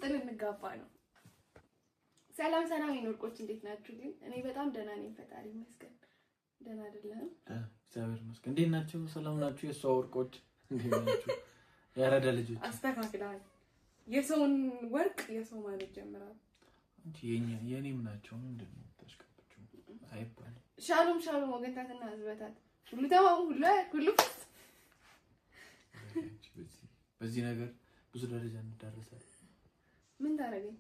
ልንቀጥል እንጋባ ነው። ሰላም ሰላም ይኖርቆች እንዴት ናችሁልኝ? እኔ በጣም ደህና ነኝ፣ ፈጣሪ ይመስገን። ደህና አይደለም? እግዚአብሔር ይመስገን። እንዴት ናችሁ? ሰላም ናችሁ? የሷ ወርቆች እንዴት ናችሁ? ያረዳ ልጆች አስተካክላል። የሰውን ወርቅ የሰው ማለት ጀምራል እንጂ የኔም ናቸው። ምንድነው ተሽከብቹ አይባልም። ሻሎም ሻሎም ወገንታትና ህዝበታት ሁሉ ተማም ሁሉ በዚህ ነገር ብዙ ደረጃ እንደርሳለን። ምን ታረገኝ?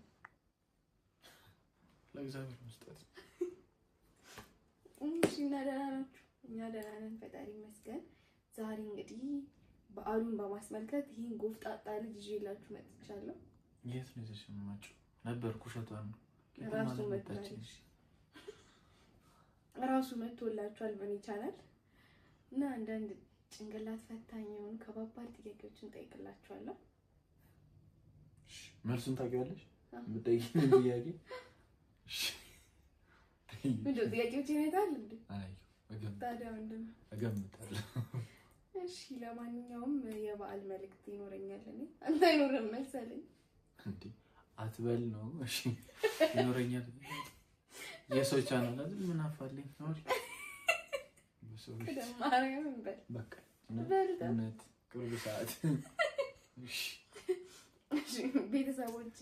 ለእግዚአብሔር መስጠት። እሺ እና ደህና ናችሁ? እኛ ደህና ነን ፈጣሪ ይመስገን። ዛሬ እንግዲህ በዓሉን በማስመልከት ይሄን ጎፍጣጣ ልጅ ይዤላችሁ መጥቻለሁ። የት ነው የተሰማችሁ? ነበርኩ ሸቷን ነው ራሱ መጥቶላችኋል በኔ ቻናል እና አንዳንድ ጭንቅላት ፈታኝ የሆኑ ከባባድ ጥያቄዎችን ጠይቅላችኋለሁ። መልሱን ታውቂዋለሽ? የምትጠይቂኝ ጥያቄ? እሺ ምንድን ነው ጥያቄዎች ይነታል እንዴ? አይ ታዲያ ምንድን ነው? እገምታለሁ። እሺ ለማንኛውም የበዓል መልእክት ይኖረኛል። እኔ አንተ አይኖርም መሰለኝ እንዴ? አትበል ነው። እሺ ይኖረኛል። የሰው ቻናል አይደል? ምን አፋለኝ ነው? ማርያም በል በቃ እውነት ቅርብ ሰዓት። እሺ ቤተሰቦቼ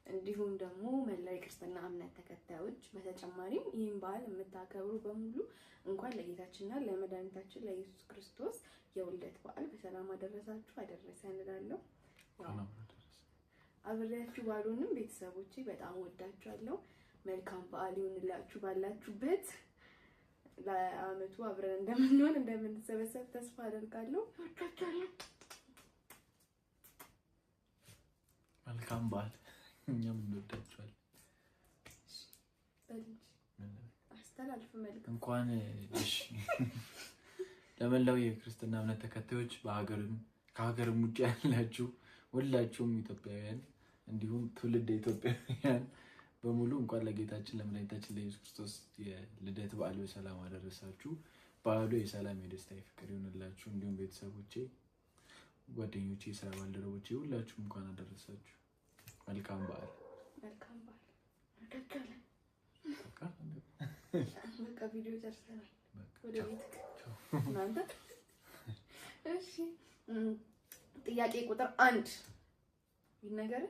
እንዲሁም ደግሞ መላው የክርስትና እምነት ተከታዮች በተጨማሪም ይህን በዓል የምታከብሩ በሙሉ እንኳን ለጌታችንና ለመድኃኒታችን ለኢየሱስ ክርስቶስ የውልደት በዓል በሰላም አደረሳችሁ አደረሰን እላለሁ። አብሬያችሁ ባሉንም ቤተሰቦቼ በጣም ወዳችኋለሁ። መልካም በዓል ይሁንላችሁ ባላችሁበት። ለአመቱ አብረን እንደምንሆን እንደምንሰበሰብ ተስፋ አደርጋለሁ። መልካም በዓል። እኛም እንወዳችኋለን። አስተላልፍ መልካም እንኳን እሺ ለመላው የክርስትና እምነት ተከታዮች በሀገርም ከሀገርም ውጭ ያላችሁ ሁላችሁም ኢትዮጵያውያን እንዲሁም ትውልደ ኢትዮጵያውያን በሙሉ እንኳን ለጌታችን ለመድኃኒታችን ለኢየሱስ ክርስቶስ የልደት በዓል በሰላም አደረሳችሁ። በዓሉ የሰላም የደስታ የፍቅር ይሁንላችሁ። እንዲሁም ቤተሰቦቼ፣ ጓደኞቼ፣ የስራ ባልደረቦቼ ሁላችሁም እንኳን አደረሳችሁ። መልካም በዓል። መልካም በዓል። በቃ ቪዲዮ ጨርሰናል። ወደ ቤት እናንተ። እሺ ጥያቄ ቁጥር 1 ይነገር።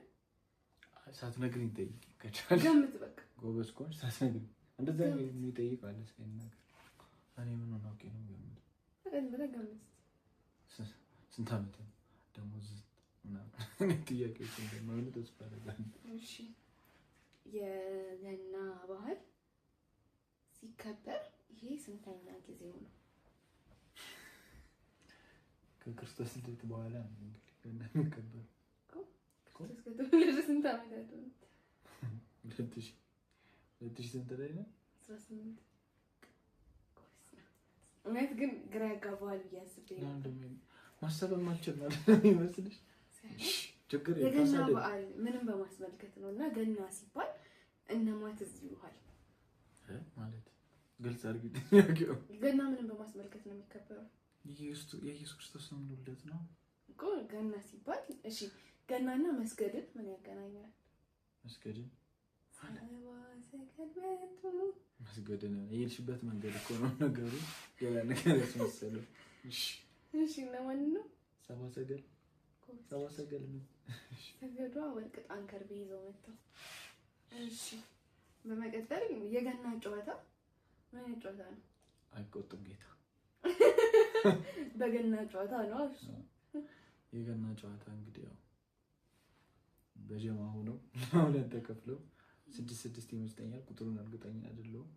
ሳትነግሪኝ ጠይቂ ከቻለ ገምት። በቃ ጎበዝ ከሆንሽ ሳትነግሪኝ እንደዛ የሚጠይቅ አለ ሳይናገር። እኔ ምን ነው አውቄ ነው ገምት። ስንት ዓመት ነው ደሞዝ እና ጥያቄዎች እንደማይሆኑ ተስፋ አደርጋለሁ። እሺ የገና በዓል ሲከበር ይሄ ስንተኛ ጊዜው ነው? ከክርስቶስ ልደት በኋላ ነው እንግዲህ ገና የሚከበረው። ስንት ዓመት ነው? 2000 ስንት ላይ ነው? 18 እውነት ግን ግራ ያጋባዋል ብዬ አስቤ ነው። ማሰብም አልችልም ይመስልሽ? ችግር የገና በዓል ምንም በማስመልከት ነው እና ገና ሲባል እነማን ትዝ ይሉሃል? ማለት ግልጽ አድርጊልኝ። ገና ምንም በማስመልከት ነው የሚከበረው? የኢየሱስ ክርስቶስ ልደት ነው እኮ ገና ሲባል። እሺ ገናና መስገድን ምን ያገናኛል? መስገድን መስገድን የሄድሽበት መንገድ እኮ ነው ነገሩ። ሌላ ነገር ያስመሰለው። እሺ እነማን ነው? ሰባ ሰገል ነው። ሰገዷ ወርቅ ዕጣን ከርቤ ይዘው መጥተው። እሺ በመቀጠል የገና ጨዋታ ምን አይነት ጨዋታ ነው? አይቆጥም ጌታ። በገና ጨዋታ ነው እሱ። የገና ጨዋታ እንግዲህ ያው በጀማ ሆነው ለሁለት ተከፍለው 6 ይመስለኛል፣ ቁጥሩን እርግጠኛ አይደለሁም።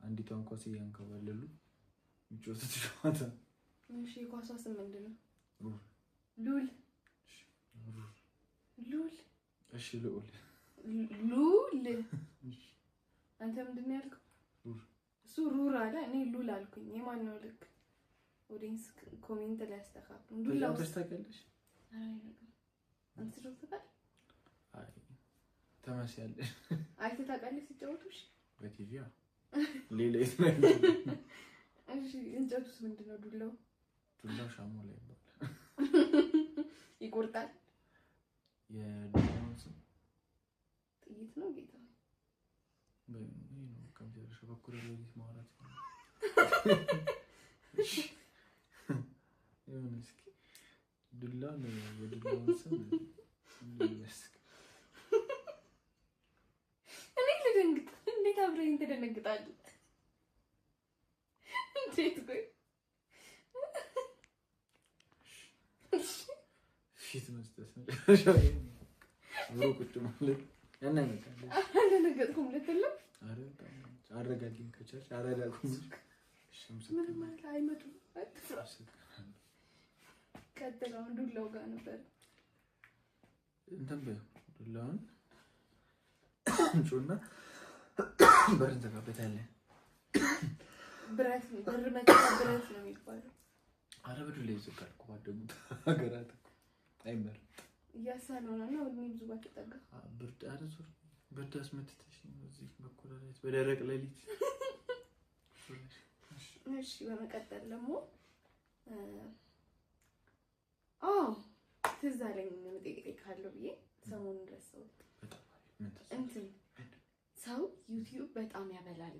አንዲቷን ኳስ እያንከባለሉ የሚጫወቱት ጨዋታ። እሺ ኳሷ ስም ምንድን ነው? ሉል። እሺ ሉል። አንተ ምንድን ነው ያልከው? እሱ ሩር አለ፣ እኔ ሉል አልኩኝ። የማን ነው ልክ? ኦዲየንስ ኮሜንት ላይ አስተካክሉ። ዱላው ታውቂያለሽ? አንተ ትሮጥታል? አይ ተመስያለሽ። አይተህ ታውቃለሽ ሲጫወቱሽ? በቲቪ ሌላ ይስናል። እሺ እንጨቱስ ምንድን ነው? ዱላው ሻሞላ ይባላል። ይቆርጣል። የዱላው ስም ሌሊት ነው ጌታ ከመጨረሻ በኩል ሌሊት ማውራት ይሁን። እስኪ ዱላ ነው የዱላውን ስም እኔ ልደንግጥ። እንዴት አብረኝ ትደነግጣለህ? እንዴት ቆይ ፊት መስጠት አብሮ ቁጭ ማለት ያናነቃል። አልደነገጥኩም ልትል ነው? ኧረ አረጋጊኝ ከቻልሽ አረጋጉኝ። ምንም ማለት አይመጡም። አትፍራ። ቀጥል። አሁን ዱላው ጋር ነበር እንትን በይው ዱላውን ጩና በርን ተጋበታለህ። ብረት ነው በር መጣ ብረት ነው የሚባለው። ኧረ በዱላ ይዘጋል እኮ ባደጉት ሀገራት እኮ አይመርም። እያሳለውና ነው ወደ ብዙ ባትጠጋ ብርድ ኧረ ዞር ብርድ አስመትተሽ እዚህ በኩል አለች በደረቅ ሌሊት። እሺ በመቀጠል ደግሞ ትዝ አለኝ መጠየቅ ካለው ብዬ ሰሞኑን ረሳሁት። እንትን ሰው ዩቲዩብ በጣም ያበላል፣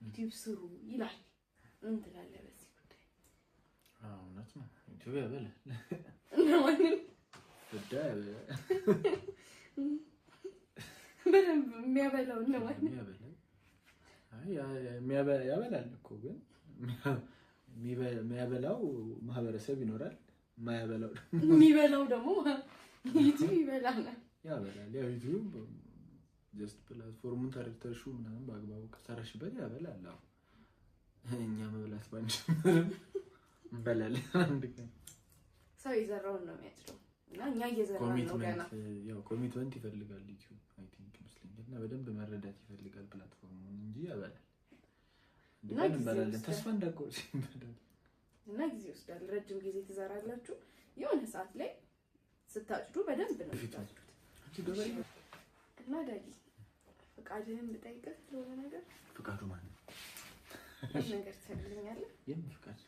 ዩቲዩብ ስሩ ይላል። ምን ትላለህ በዚህ ጉዳይ? እውነት ነው ዩቲዩብ ያበላል። በደንብ የሚያበላው ነው ያበላል እኮ ግን የሚያበላው ማህበረሰብ ይኖራል። የሚበላው ደግሞ ዩቲዩብ ይበላናል። ያበላል። ያው ዩቲዩብ ጀስት ፕላትፎርሙን ተረድተሹ ምናምን በአግባቡ ከሰራሽበት ያበላል። እኛ መብላት ባንጀምርም እንበላለን። አንድ ቀን ሰው የዘራውን ነው የሚያጭደው እና እኛ እየዘራን ነው ገና። ያው ኮሚትመንት ይፈልጋል ዩቲዩብ አይ ቲንክ ይመስለኛል። እና በደንብ መረዳት ይፈልጋል ፕላትፎርሙን እንጂ ያበላል። እና እንበላለን። ተስፋ እንዳትቆርጪ እንበላለን። እና ጊዜ ይወስዳል። ረጅም ጊዜ ትዘራላችሁ። የሆነ ሰዓት ላይ ስታጭዱ በደንብ ነው የምታጭዱት። እና ዳጊ ፍቃድህን ብጠይቅህ ለሆነ ነገር ፍቃዱ ማለት አንድ ነገር ትፈልጋለህ? የምን ፍቃድ?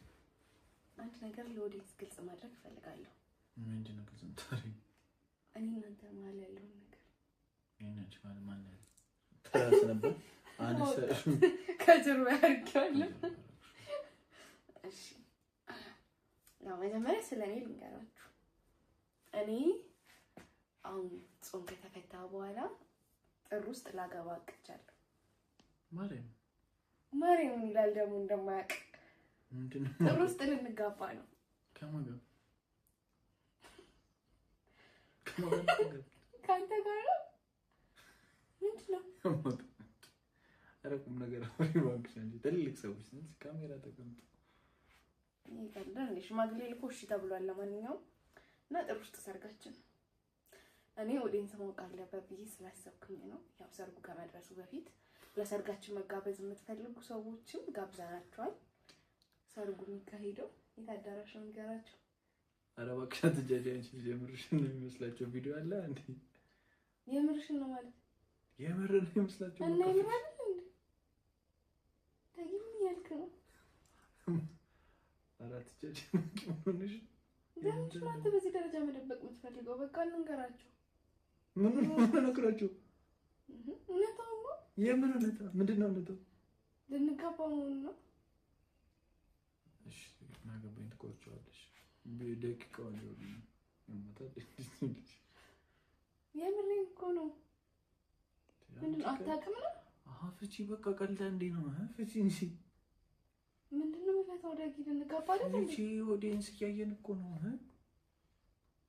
አንድ ነገር ለወዴት ግልጽ ማድረግ እፈልጋለሁ። ምንድን ነው ግልጽ የምታደርጊው? እኔ እናንተ መሀል ያለውን ነገር እኔናች ማለት ማን ነው? ተራስ ነበር አንሰሽ ከጀርባ ያርጋለሁ። እሺ ያው መጀመሪያ ስለኔ ልንገራችሁ። እኔ አሁን ጾም ከተፈታ በኋላ ጥር ውስጥ ላገባ አቅጃለሁ። ማርያም ይላል ደግሞ እንደማያውቅ ምንድን ነው? ጥር ውስጥ ልንጋባ ነው። ከማን ጋር? ከአንተ ጋር ነው። ምንድን ነው? ኧረ ቁም ነገር አውሪ እባክሽ። አንቺ ትልቅ ሰዎች ነሽ፣ ካሜራ ተቀምጦ ይቀርዳል። ሽማግሌ ልኮ እሺ ተብሏል። ለማንኛውም እና ጥር ውስጥ ሰርጋችን ነው። እኔ ኦዲየንስ ማወቅ አለበት ብዬ ስላሰብኩኝ ነው። ያው ሰርጉ ከመድረሱ በፊት ለሰርጋችን መጋበዝ የምትፈልጉ ሰዎችም ጋብዘናቸዋል። ሰርጉ የሚካሄደው የት አዳራሽ ነው ንገራቸው። ኧረ እባክሽ አትጃጃ። አንቺ የምርሽን ነው የሚመስላቸው ቪዲዮ አለ እንዴ? የምርሽን ነው ማለት የምር ነው የሚመስላቸው እና የምር አይደል እንዴ? ታዲያ ምን ያልክ ነው? ኧረ አትጃጃ። ምንሽ ለምን አንተ በዚህ ደረጃ መደበቅ የምትፈልገው? በቃ እንንገራቸው። ምን ነግራቸው? እውነታው ነው። የምን እውነታ? ምንድን ነው እውነታው? ልንጋባ መሆኑ ነው። እሺ ማገባኝ ትቆርጫለሽ። በደቂቃው ነው የምሬን እኮ ነው። ምንድን አታውቅም ነው? ፍቺ በቃ ቀልዳ እንዴ ነው? ፍቺ እንጂ ምንድን ነው የምፈታው? ዳጊ ልንጋባ አይደል እንዴ? ፍቺ ኦዲየንስ እያየን እኮ ነው።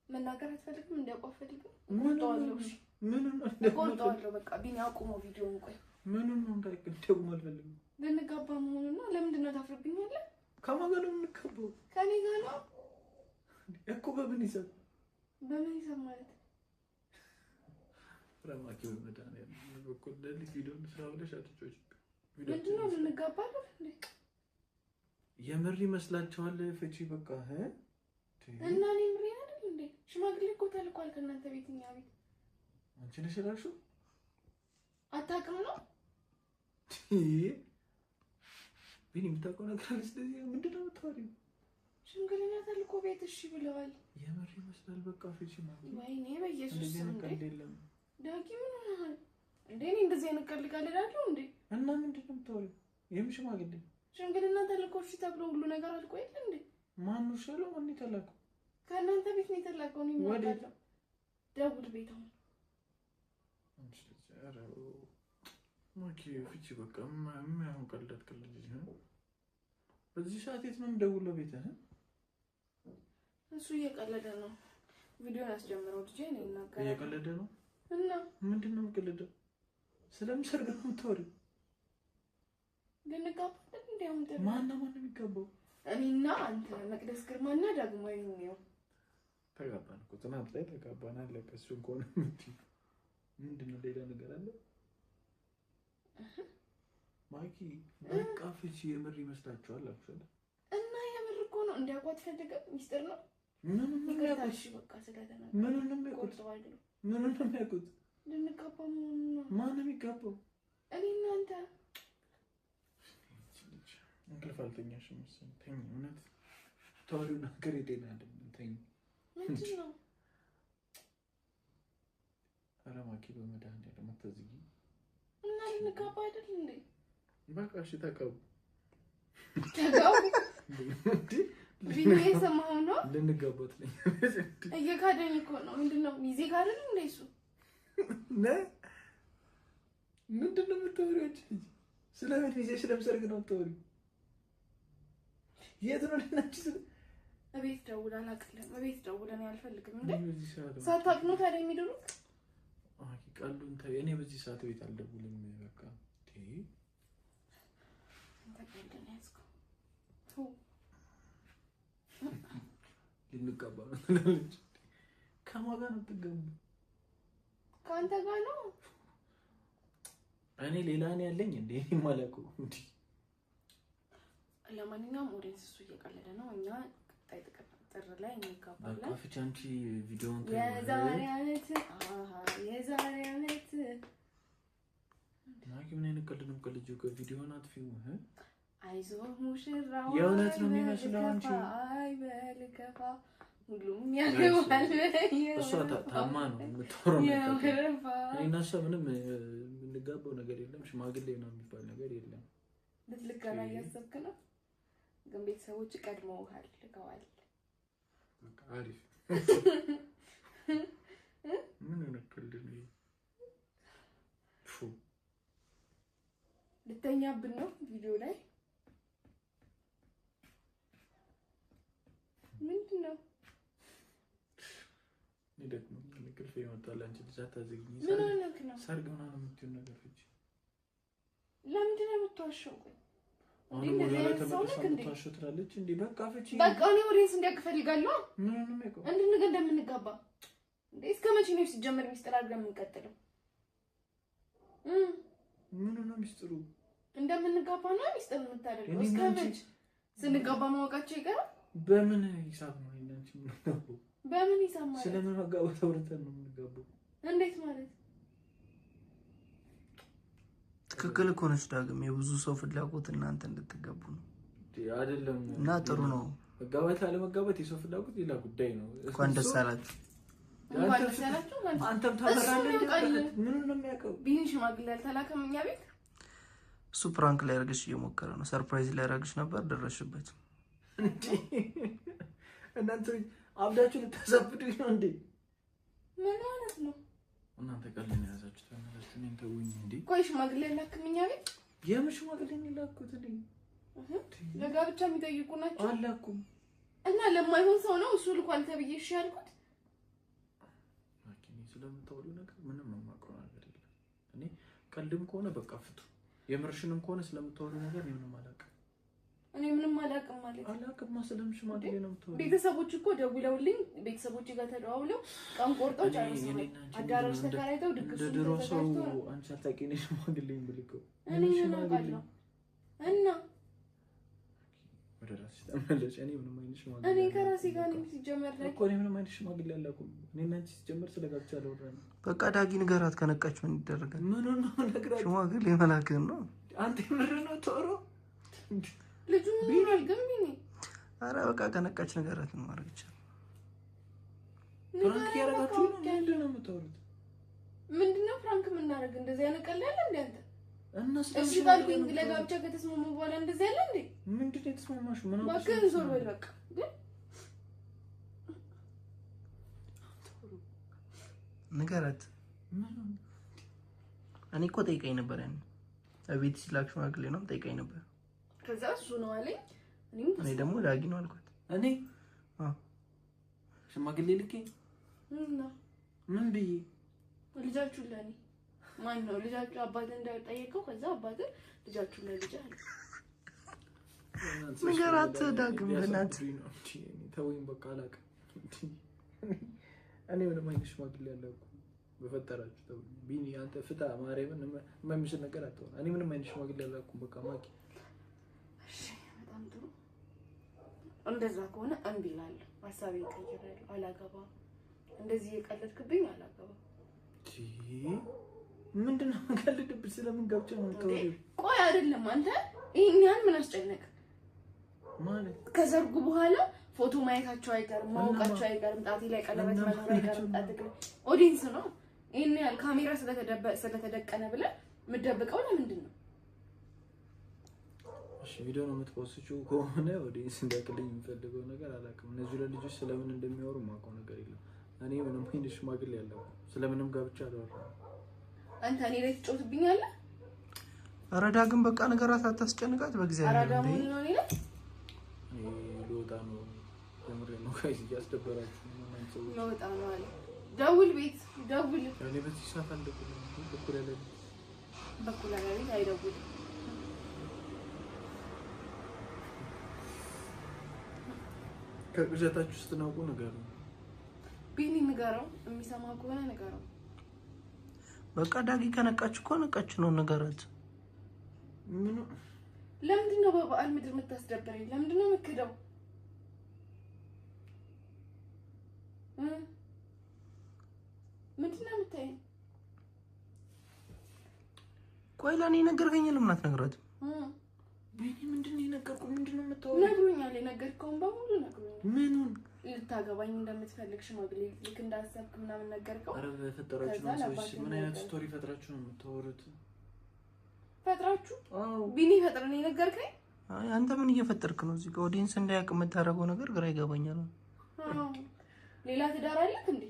መናገር አትፈልግም? እንዲያውቁ አትፈልግም? ቆጣዋለሁ። ምኑን ነው ቆጣዋለሁ? በቃ ቢኒ አቁመው ቪዲዮውን። ቆይ ምኑን ነው እንዳይቀደም አልፈልግም። ልንጋባ መሆኑና ለምንድን ነው ታፍርብኛለህ? ከማን ጋር ነው የምንጋባው? ከኔ ጋር ነው እኮ። በምን ይሰብ ማለት ረማኪ በመዳን ያለ በኩል ለሊት ቪዲዮ ስራ ብለሽ አትጮች። ምንድን ነው ልንጋባ አይደል እንዴ? የምር ይመስላችኋል? ፍቺ በቃ እና እኔ ምሬ አይደል እንዴ? ሽማግሌ እኮ ተልኳል ከእናንተ ቤት እኛ ቤት። አንቺ ነሽ እራሱ አታውቅም ነው? ቢኒ የምታውቀው ነገር አለ። ስለዚህ ምንድን ነው የምታወሪው? ሽምግልና ተልኮ ቤት እሺ ብለዋል። የምር ይመስላል። በቃ ፍቺ ማለት ወይኔ በኢየሱስ ስም እንዴ! ዳጊ ምን ሆነሃል? እንዴ እኔ እንደዚህ አይነት ቀልድ ካልዳለሁ እንዴ? እና ምንድን ነው የምታወሪው? የምሽማግሌ ሽምግልና ተልኮ እሺ ተብሎ ሁሉ ነገር አልቆ የለ እንዴ? ማን ነው ሸለው? ማን የተላከው? ከእናንተ ቤት ነው የተላከው። ነው የሚወዳለው ደውል ቤት አሁን ማኪ ፍቺ በቃ ማያውን ቀልድ ቀልድ ነው። በዚህ ሰዓት የት ነው የምደውለው? ቤትህ እሱ እየቀለደ ነው። ቪዲዮን ያስጀምረው ልጄ ነው ይናገራል። እየቀለደ ነው እና ምንድን ነው የምቀልደው? ስለምሰርግ ነው የምታወሪው? ልንጋባ እንዴ? አሁን ማን ነው የሚጋባው? እኔና አንተ መቅደስ ግርማና ደግሞ ይሄው ተጋባን እኮ ትናንት ላይ ተጋባን። አለቀ። እሱን ከሆነ ምንድን ነው ሌላ ነገር አለ? ማኪ በቃ ፍቺ የምር ይመስላችኋል? አክቹዋሊ እና የምር እኮ ነው። እንዲያውቋት ፈልገ ሚስጥር ነው። ምንም ነው የሚያውቁት? በቃ ስለተናገረ ምንም ነው የሚያውቁት? ምንም ነው የሚያውቁት? ልንጋባ ነው። ማን ነው የሚጋባው? እኔና አንተ። እንቅልፍ አልተኛሽም መሰለኝ። ተኝ። እውነት ታወሪው ነገር የጤና አይደለም። ተኝ። ምንድን ነው? ኧረ ማኪ በመድኃኒዓለም አታዝጊ። እና ልንጋባ አይደል እንዴ? በቃ እሺ ተጋቡ። ቪዲዮ የሰማኸው ነው? ልንጋባት ነኝ። እየካደኝ እኮ ነው። ምንድን ነው? ሚዜ ጋር አይደል እንዴ? እሱ ምንድን ነው የምታወሪው? ስለምን ሚዜ ስለምሰርግ ነው የምታወሪው? የት ነው ልናች? እቤት ደውል አላውቅልህም። እቤት ደውል እኔ አልፈልግም። እንዴ ሳታውቅ ነው ታዲያ የሚደውሉት? ቀሉን ተይ። እኔ በዚህ ሰዓት ቤት አልደውልም። በቃ ልንጋባ ነው ትላለች። ከማን ጋር ነው የምትጋቡ? ከአንተ ጋር ነው። እኔ ሌላ ነው ያለኝ እንዴ? እኔ ማለቁ እንዴ። ለማንኛውም ኦዲየንስ እሱ እየቀለደ ነው። እኛ ቀጣይ ጥር ላይ እንጋባለን። በቃ ፍቺ አንቺ ቪዲዮውን የዛሬ ዓመት ማኪ ምን አይነት ቀልድ ነው የምትቀልጂው? ከቪዲዮውን አጥፊው። አይዞህ ሙሽራው የእውነት ነው የሚመስለው። አንቺ አይበልከፋ ሁሉም ያገባል። እሷ ታማ ነው የምትወራው ነገር። እኔና እሷ ምንም የምንጋባው ነገር የለም። ሽማግሌ ነው የሚባል ነገር የለም። ልትልከና እያሰብክ ነው፣ ግን ቤተሰቦች ቀድመውሃል፣ ልከዋል። አሪፍ ምን አይነት ቀልድ ነው? ልተኛብን ነው ቪዲዮ ላይ ምንድን ነው? ደግሞ እንቅልፍ ይመጣል። አንቺ ልጅ አታዘግኝ። ምን ሆነክ ነው? ሰርግ ምናምን የምትይው ነገር ፍቺ። ለምንድን ነው የምትዋሸው? አሁን ወደ ላይ ተመልሳ የምትዋሸው ትላለች እንዴ? በቃ ፍቺ። በቃ እኔ ኦዲየንስ እንዲያውቅ እፈልጋለሁ። ምን ነው የሚያውቀው? እንደምንጋባ እንዴ? እስከ መቼ ነው ሲጀመር ሚስጥር አድርገን የምንቀጥለው? ምን ነው ሚስጥሩ? እንደምንጋባ ነው ሚስጥር የምታደርገው? እስከ መቼ? ስንጋባ ማወቃቸው ይቀራል። በምን ሂሳብ ነው እናንቺ የምንጋባው? በምን ሂሳብ ማለት? ስለምን መጋባት አውርተን ነው የምንጋባው? እንዴት ማለት? ትክክል እኮ ነች ዳግም። የብዙ ሰው ፍላጎት እናንተ እንድትጋቡ ነው አይደለም? እና ጥሩ ነው መጋባት አለ መጋባት የሰው ፍላጎት ሌላ ጉዳይ ነው። እንኳን ደስ አላችሁ። አንተም ታበራለህ። ምን ነው የሚያውቀው? ቢን ሽማግሌ አልተላከም እኛ ቤት። እሱ ፕራንክ ላይ አድርገሽ እየሞከረ ነው። ሰርፕራይዝ ላይ አድርገሽ ነበር፣ ደረሽበት እንዴ? እናንተ አብዳችሁ ልታሳብዱኝ ነው እንዴ? ምን ማለት ነው? እናንተ ቀልድ ነው ያዛችሁት። ተመለስ። እኔን ተውኝ እንዴ። ቆይ ሽማግሌ ላክም እኛ ቤት? የምን ሽማግሌ ነው ላኩት? ለጋብቻ የሚጠይቁ ናቸው። አላኩም እና ለማይሆን ሰው ነው እሱ ልኳል ተብዬ እሺ ያልኩት። ማኪኒ ስለምታወሪው ነገር ምንም የማውቀው ነገር የለም። እኔ ቀልድም ከሆነ በቃ ፍቱ፣ የምርሽንም ከሆነ ስለምታወሪው ነገር ምንም አላውቅም። እኔ ምንም አላውቅም ማለት አላውቅም። ስለምን ሽማግሌ ነው የምታወሪው? ቤተሰቦች እኮ ደውለውልኝ ቤተሰቦች ጋር ተደዋውለው ቀን ቆርጠው ጨርሰዋል። አዳራሽ ተከራይተው ድግሱን ድሮ ሰው አንቺ አታውቂኝ ሽማግሌ ብልከው እኔ ሽማግሌ እና ወደ ራስሽ ተመለሽ። እኔ ምንም አይነት ሽማግሌ እኔ ከራሴ ጋር ነው ሲጀመር ላይ እኮ እኔ ምንም አይነት ሽማግሌ አላውቅም። እኔና አንቺ ሲጀመር ስለጋብቻ አላወራንም። በቃ ዳጊ ንገራት፣ ከነቃች ምን ይደረጋል? ምን ነው ነግራት? ሽማግሌ መላክን ነው አንተ ምር ነው ቶሮ ልጁ ቢኖር ግን ቢኒ አረ በቃ ከነቃች ንገራት። ምን ማድረግ ይችላል? ፍራንክ ያረጋችሁ ነው ምንድን ነው የምታወሩት? ምንድነው ፍራንክ የምናደርግ? እንደዚህ አይነት ቀልድ ያለ እንዴ አንተ? እነሱ እሺ ባልኩኝ ለጋብቻ ከተስማሙ በኋላ እንደዚህ ያለ እንዴ? ምንድነው የተስማማሽ? ምን ነው ባክህ ዞር በል በቃ። ንገራት። እኔ እኮ ጠይቀኝ ነበር ያኔ አቤት ሲላክ ሽማግሌ ነው ጠይቀኝ ነበር። ከዛ እሱ ነው አለኝ። እኔ ደግሞ ዳጊ ነው አልኳት። እኔ ሽማግሌ ልኬ ምን ብዬ ልጃችሁ ለኔ ማን ነው ልጃችሁ አባቴ እንዳይጠየቀው ከዛ አባቴ ልጃችሁ ለልጅ አለ። ንገራት ዳግም በእናት ተወኝ በቃ አላውቅም። እኔ ምንም አይነት ሽማግሌ ያለው በፈጠራችሁ ተው ቢኒ አንተ ፍታ ማርያምን የማይመስል ነገር አትሆን። እኔ ምንም አይነት ሽማግሌ ያለው በቃ ማኪ። እሺ በጣም ጥሩ። እንደዛ ከሆነ እምቢ እላለሁ። ሀሳቤን ቀይሬያለሁ። አላገባም። እንደዚህ የቀለድክብኝ አላገባም። ምንድነው የምቀልድብሽ? ስለምን ገብቼ ነው የምትወሪው? ቆይ አይደለም አንተ ይሄን ያህል ምን አስጨነቅ? ማለት ከሰርጉ በኋላ ፎቶ ማየታቸው አይቀርም፣ ማወቃቸው አይቀርም፣ ጣቴ ላይ ቀለበት መኖር አይቀርም። ኦዲየንስ ነው ይሄን ያህል ካሜራ ስለተደቀነ ብለህ የምትደብቀው ለምንድን ነው? እሺ ቪዲዮ ነው የምትፖስችው ከሆነ ኦዲየንስ እንዳይቀልኝ የሚፈልገው ነገር አላውቅም። እነዚህ ለልጆች ስለምን እንደሚያወሩ የማውቀው ነገር የለም። እኔ ምንም አይነት ሽማግሌ ያለው ስለምንም ጋብቻ አላወራም። አንተ እኔ ላይ ትጮትብኛለህ? ኧረ ዳግም በቃ ነገራት አታስጨንቃት በእግዚአብሔር። አራዳ ምን ነው እኔ ላይ ልወጣ ነው ተምሬ ነው ጋይስ እያስደበራችሁ ነው ማለት ነው። ልወጣ ነው አለ። ደውል ቤት ደውል። እኔ በዚህ ሰዓት አልደውልም። በኩል አለኝ አይደውል። ከቅዠታችሁ ስትናውቁ ንገሩ። ቢኒ ንገረው፣ የሚሰማ ከሆነ ንገረው። በቃ ዳጊ ከነቃች እኮ ነቃች ነው ነገራት። ምን ለምንድን ነው በበዓል ምድር የምታስደብረኝ? ለምንድን ነው የምትክደው? ምንድን ነው የምታየኝ? ቆይ ለእኔ ነገርከኝ ለምን አትነግራትም? ቢኒ ምንድን ነው የነገርኩህ? ምንድን ነው የምታወራው? ነግሮኛል። የነገርከውን በሙሉ ነግሮኛል። ምኑን? ልታገባኝ እንደምትፈልግ ሽማግሌ ልክ እንዳሰብክ ምናምን ነገርከው። ኧረ በፈጠራችሁ ነው ሰዎች ምን አይነት ስቶሪ ፈጥራችሁ ነው የምታወሩት? ፈጥራችሁ? አዎ ቢኒ ፈጥረን የነገርከኝ? አይ አንተ ምን እየፈጠርክ ነው? እዚህ ጋር ኦዲየንስ እንዳያውቅ የምታደርገው ነገር ግራ ይገባኛል። አዎ ሌላ ትዳር አለክ እንዴ?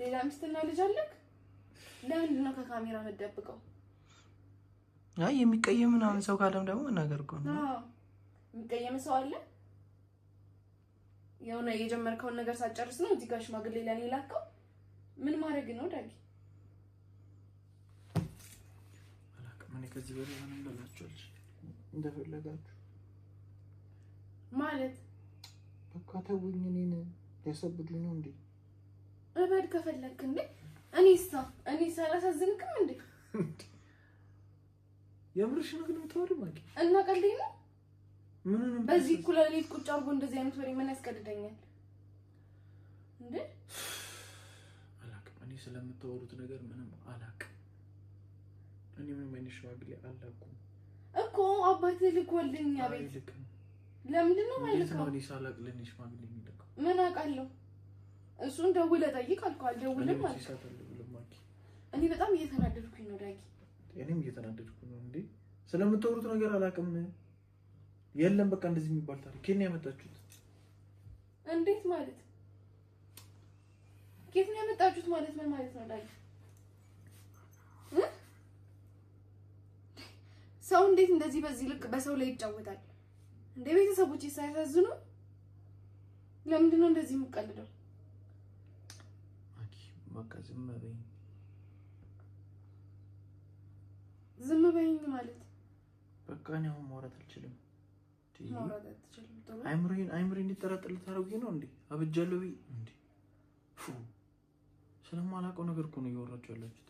ሌላ ሚስትና ልጅ አለክ? ለምንድን ነው ከካሜራ የምትደብቀው? አይ የሚቀየም ምናምን ሰው ካለም ደግሞ መናገር እኮ ነው። አዎ የሚቀየም ሰው አለ? የሆነ የጀመርከውን ነገር ሳትጨርስ ነው እዚህ ጋር ሽማግሌ ለኔ ላከው? ምን ማድረግ ነው ዳጊ? አላውቅም። እኔ ከዚህ በላይ ምንም ልላችኋለሁ። እንደፈለጋችሁ ማለት በቃ ተውኝ። እኔን ያሰብዱኝ ነው እንዴ? እበድ ከፈለክ እንዴ? እኔስ አላሳዝንክም እንዴ? የምርሽ ነው ግን የምታወሪው ማለት እና ቀልዴ ነው? ምን ነው በዚህ እኩለ ሌሊት ቁጭ አድርጎ እንደዚህ አይነት ወሬ ምን ያስቀድደኛል እንዴ? አላውቅም። እኔ ስለምታወሩት ነገር ምንም አላውቅም። እኔ ምንም አይነት ሽማግሌ አላውቅም እኮ። አባትህ ልኮልኝ አቤት። ለምንድን ነው ማለት ነው? እኔ ሳላውቅ ለኔ ሽማግሌ የሚልከው ምን አውቃለሁ? እሱን ደውለህ ጠይቅ አልኩህ። አልደውልም ማለት እኔ በጣም እየተናደድኩኝ ነው ዳጊ። እኔም እየተናደድኩ ነው እንዴ። ስለምታወሩት ነገር አላውቅም። የለም በቃ እንደዚህ የሚባል ታሪክ ከኔ ያመጣችሁት? እንዴት ማለት? ከየት ነው ያመጣችሁት ማለት ምን ማለት ነው ዳጊ? ሰው እንዴት እንደዚህ በዚህ ልክ በሰው ላይ ይጫወታል እንዴ? ቤተሰቦች ሳያሳዝኑ? ለምንድን ነው እንደዚህ የምትቀልደው? በቃ ዝም በይኝ። ዝም በይኝ ማለት በቃ እኔ አሁን ማውራት አልችልም። ማውራት አልችልም? ጥሩ አይምሮዬን እንዲጠራጠር ልታደርጉኝ ነው እንዴ? አብጃለሁ ብዬ እንዴ? ስለማላውቀው ነገር እኮ ነው እያወራችሁ ያላችሁት።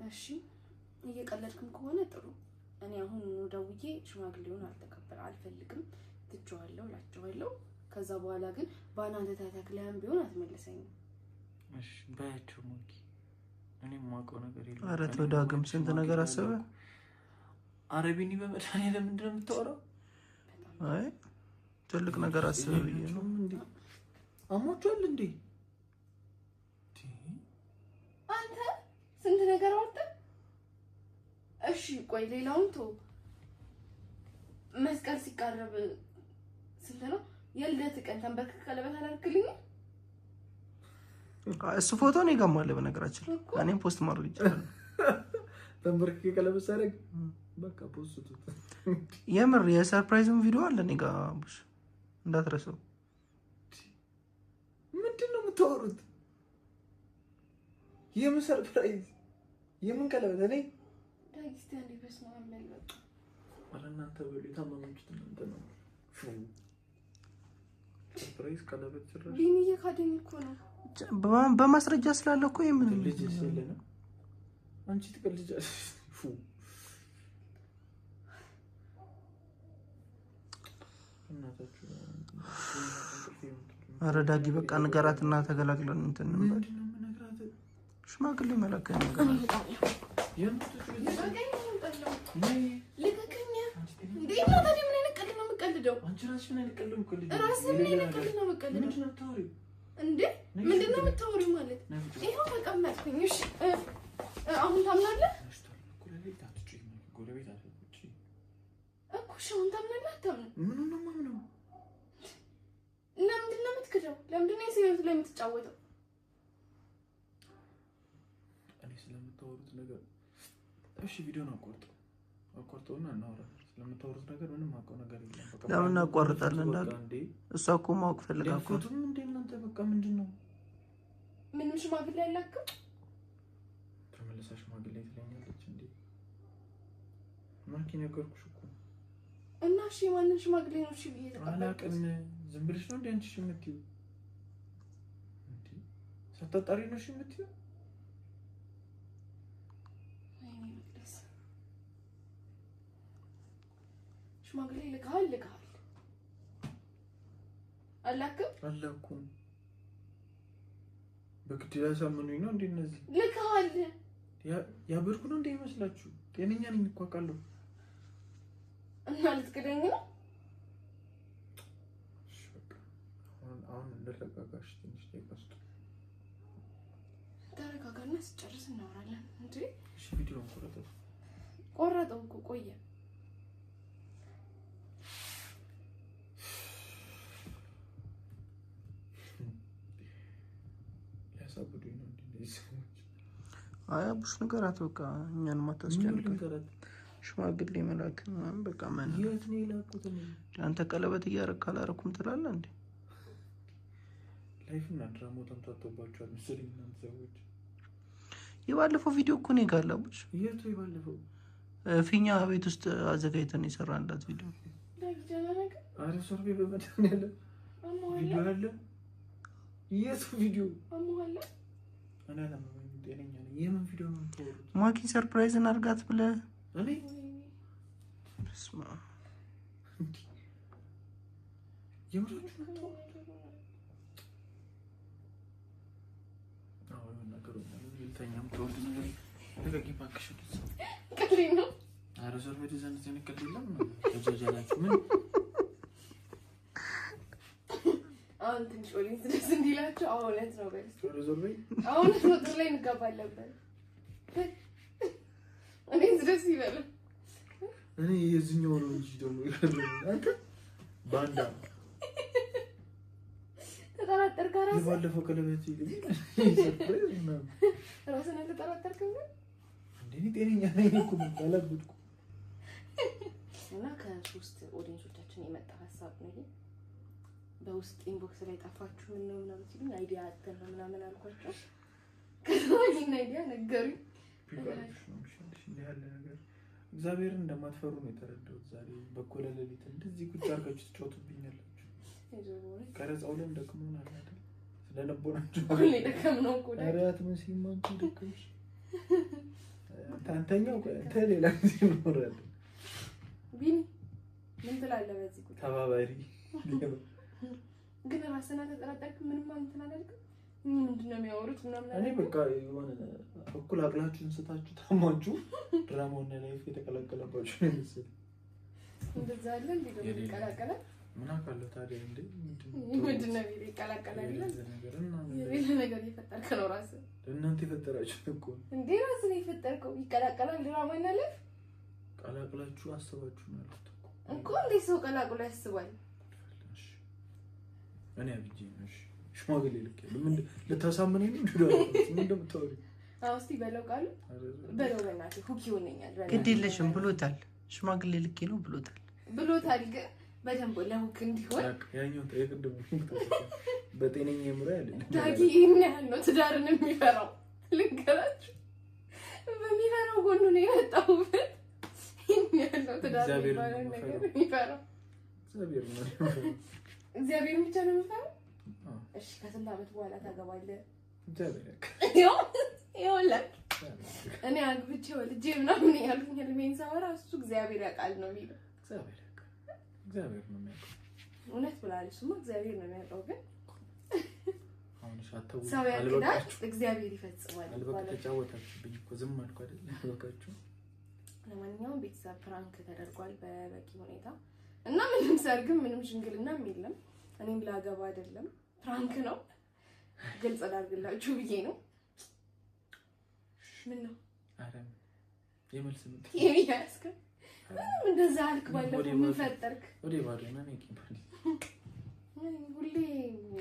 እሺ እየቀለድክም ከሆነ ጥሩ። እኔ አሁን ደውዬ ሽማግሌውን አልፈልግም ትቼዋለሁ እላቸዋለሁ። ከዛ በኋላ ግን ባናንተ ተተክለህም ቢሆን አትመልሰኝም። እሺ ባያቸው ሞቂ። እኔ የማውቀው ነገር የለም። ኧረ ተው ዳግም ስንት ነገር አሰበ። አረቢኒ በመድኃኒዓለም ምንድን ነው የምታወራው? አይ ትልቅ ነገር አሰበ ብዬ ነው። አሟቸዋል እንዴ? አንተ ስንት ነገር አወጣ። እሺ ቆይ ሌላውን ቶ መስቀል ሲቃረብ ስንት ነው የልደት ቀን ተንበርክከ ቀለበት አላደርግልኝም? እሱ ፎቶ ነው ይገማል። በነገራችን እኔም ፖስት ማድረግ ይችላል። ተንበርክከ ቀለበት ሳደርግ በቃ ፖስት የምር የሰርፕራይዝም ቪዲዮ አለ እኔ ጋር ቡሽ እንዳትረሳው። ምንድን ነው የምታወሩት? የምን ሰርፕራይዝ? የምን ቀለበት? እኔ ዳጊስቲ አንዴ በስመ አብ መልበቅ እናንተ በሉ የታመማችሁት እናንተ ነው። ሰርፕራይዝ ቀለበት ጭራሽ ቢኒዬ ካደኝ እኮ ነው በማስረጃ ስላለ እኮ የምን ልጅ ስለነ አንቺ ትቀልጃለሽ። እናታችሁ ኧረ ዳጊ በቃ ንገራትና ተገላግለን እንትን ነበር። ሽማግሌ መላክ ነገር ምንድነው የምታወሪው? ማለት ይኸው ተቀመጥኩኝ። እሺ አሁን ታምናለህ እኮ እሺ አሁን ታምናለህ አታምንም? ምኑን ነው የማምነው? ለምንድን ነው የምትክደው? ለምንድን ነው የሰው ላይ የምትጫወተው? እኔ ስለምታወሩት ነገር እሺ ቪዲዮን አቋርጠውና እናወራለን። ስለምታወሩት ነገር ምንም አውቀው ነገር የለም። በቃ ለምን እናቋርጣለን? እሷ እኮ ማወቅ ፈልጋ እኮ እንደ እናንተ በቃ ምንድን ነው ምንም ሽማግሌ ያላከው ተመለሳ ሽማግሌ ትለኛለች እንዴ? ማኪ ነገርኩሽ እኮ እና እሺ ማንን ሽማግሌ ነው? እሺ ብዬ አላውቅም። ዝም ብለሽ ነው እንዴ አንቺ የምትይው? እንዴ ሳታጣሪ ነው እሺ የምትይው? ሽማግሌ ልካል አላውቅም። በግድ ያሳምኑኝ ነው እንዴ እነዚህ? ልካል ያበርኩ ነው እንዴ ይመስላችሁ? ጤነኛ ነኝ እኮ አውቃለሁ። እና ልትክደኝ ነው? እሺ በቃ አሁን እንደረጋጋሽ ትንሽ ደቂቃ ተረጋጋና ስጨርስ እናወራለን እንዴ። እሺ ቪዲዮውን ቆረጠው እኮ ቆየ። ያሳብዱኝ ነው እንዴ ሰዎች? አይ አቡሽ ንገራት በቃ እኛን ማታስጨንቀን። ሽማግሌ መላክ በቃ ማን የት ነው የላኩት? አንተ ቀለበት እያረክ አላረኩም ትላለህ እንዴ? ላይፍና ድራማው ተምታቶባቸዋል መሰለኝ እናንተ ሰዎች። የባለፈው ቪዲዮ እኮ ነው ያጋላቡሽ። የቱ የባለፈው? ፊኛ ቤት ውስጥ አዘጋጅተን የሰራንላት ቪዲዮ። አረ ሰርቤ በመድኃኒዓለም ቪዲዮ አለ። የቱ ቪዲዮ? እኔ አላመመኝም፣ ጤነኛ ነኝ። የምን ቪዲዮ ነው የምታወሩት? ማኪን ሰርፕራይዝ እናድርጋት ብለህ እኔ ስማ የምራችሁ ነው? አዎ ነገር ነው። ልተኛም ተወልድ ነገር ለቀቂ ባክሽ ቀጥሪ ነው። አረ ዞር በይ ዘንድ ዘንድ ከልለም ተጃጃላችሁ ምን አሁን ትንሽ ኦሊንስ ደስ እንዲላችሁ አሁነት ነው በል ዞር ዞር በይ አሁን ሞተር ላይ እንገባለን በል ኦሊንስ ደስ ይበል። እኔ የዚህኛው ነው እንጂ ደግሞ ይፈልግ አንተ ባንዳ ተጠራጠር ጋር ባለፈው ቀለበት ይልኝ ሰርፕራይዝ ነው ራስን ተጠራጠርከው እንዴ? ጤነኛ ነኝ እኮ ባላብድኩ እና ከሶስት ኦዲየንሶቻችን የመጣ ሀሳብ ነው ይሄ። በውስጥ ኢንቦክስ ላይ ጠፋችሁ ምን ነው ምናምን ሲሉኝ አይዲያ አተና ምናምን አልኳቸው። ከዛኝ አይዲያ ነገሩኝ። ቢባልሽ ነው ምሽልሽ ያለ ነገር እግዚአብሔርን እንደማትፈሩ ነው የተረዳሁት ዛሬ። በኮለ ሌሊት እንደዚህ ቁጭ አድርጋችሁ ትጫወቱብኛላችሁ። ቀረጻው ላይ ደክሞናል አይደል? ስለነበራችሁ ሁሌ ደከምነው እኮ አራት መስይም አንቺ ደከምሽ ታንተኛው ተሌላ ጊዜ ይኖራል። ቢኒ ምን ትላለህ በዚህ ቁጣ? ተባባሪ ግን ራስና ተጠራጠርክ ምንም እንትን አላልክም። ምንድን ነው የሚያወሩት ምናምን አለ። እኔ በቃ የሆነ እኩል አቅላችሁን ስታችሁ ታማችሁ ድራማውና ላይፍ የተቀላቀለባችሁ ነው መሰለኝ። እንደዛ አለ እንዴ? ደግሞ ይቀላቀላል ምን አውቃለሁ ታዲያ እንዴ ምንድን ነው ይቀላቀላል የሌለ ነገር እየፈጠርክ ነው ራስህ እናንተ የፈጠራችሁ እኮ እንዴ ራስህ ነው የፈጠርከው ይቀላቀላል ድራማ እናለፍ ቀላቅላችሁ አስባችሁ ነው ያሉት እኮ እንዴ ሰው ቀላቅሎ ያስባል እኔ አብጄ ነው ሽማግሌ ልክ ምን ልታሳምነኝ ነው እንደው ምን እንደምታወሪ እስቲ በለው ቃሉ በለው በእናትህ ሁኪ ሆነኛል ግድ የለሽም ብሎታል ሽማግሌ ልክ ነው ብሎታል ግን በደንብ ለሁክ እንዲሆን ያኛው የቅድም በጤነኛ የምራ አይደል ዳጊ ይሄን ነው ትዳርን የሚፈራው ልንገራችሁ በሚፈራው ጎኑ ነው የመጣሁበት ይሄን ነው ትዳርን የሚፈራው እግዚአብሔር ብቻ ነው የሚፈራው እሺ ከስንት ዓመት በኋላ ታገባለህ ይኸውልህ እኔ አግብቼ ወልጄ ምናምን ያልኩኝ ህልሜን ሳወራ እሱ እግዚአብሔር ያውቃል ነው የሚለው እግዚአብሔር ነው የሚያውቀው እውነት ብላለች እሱማ እግዚአብሔር ነው የሚያውቀው ግን አሁን ሻተው ሰው ያቅዳል እግዚአብሔር ይፈጽማል አልበቃ ተጫወታችሁብኝ እኮ ዝም አልኩ አይደል አልበቃችሁ ለማንኛውም ቤተሰብ ፕራንክ ተደርጓል በበቂ ሁኔታ እና ምንም ሰርግም ምንም ሽንግልናም የለም እኔም ላገባ አይደለም ፕራንክ ነው ግልጽ አድርግላችሁ ብዬ ነው ምን ነው አረም የመልስ ምን ያስከ እንደዛ አልክ ባለፈው ምን ፈጠርክ ወዴ ባዶ ነው ነቂባል ሁሌ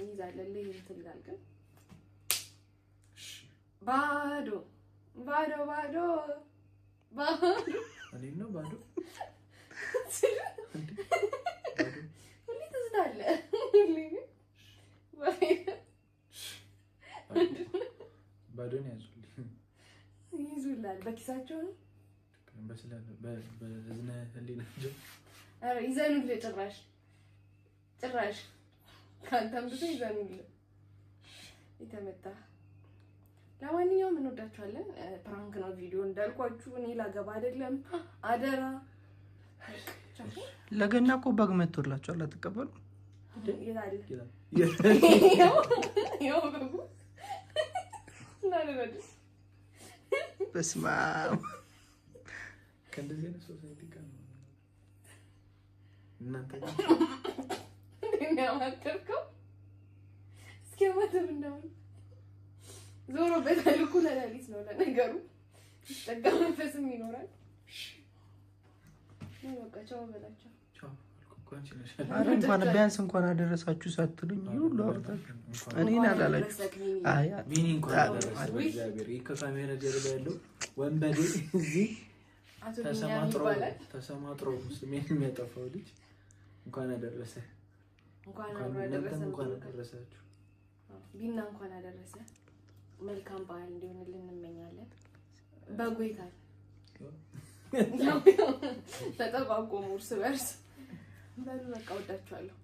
ይዛለልኝ እንትላል ግን ባዶ ባዶ ባዶ ባዶ እኔ ነው ባዶ ሁሌ ትዝታለ ባዶ ነው ይዙላል በኪሳቸው ነው በስላለ በዝነ ህሊና እንጂ አረ ይዘኑል ጭራሽ ካንተም ብዙ ይዘኑል ይተመጣ ለማንኛውም እንወዳችኋለን ፕራንክ ነው ቪዲዮ እንዳልኳችሁ እኔ ላገባ አይደለም አደራ ለገና እኮ በግ መጥቶላችኋል አትቀበሉ ይላል በስማ ከእንደዚህ አይነት ሶሳይቲ ጋር እናንተ የሚያማከርከው እስኪያማተብ እንደሆነ ዞሮ በታልኩ ለሌሊት ነው ለነገሩ ጠጋ መንፈስም ይኖራል ነው በቃ ቻው በላቸው አረ እንኳን ቢያንስ እንኳን አደረሳችሁ ሳትሉኝ ሁሉ አውርታችሁ እኔን አላላችሁ አይ ሚኒ እንኳን አደረሳችሁ እግዚአብሔር ከካሜራ ጀርባ ያለው ወንበዴ እዚህ ተሰማጥሮ ሙስሊም የሚያጠፋው ልጅ እንኳን አደረሰ እንኳን አደረሳችሁ ቢና እንኳን አደረሰ መልካም በዓል እንዲሆንልን እንመኛለን በጎይታል ተጠቋቆሙ እርስ በርስ በሉ በቃ ወዳችኋለሁ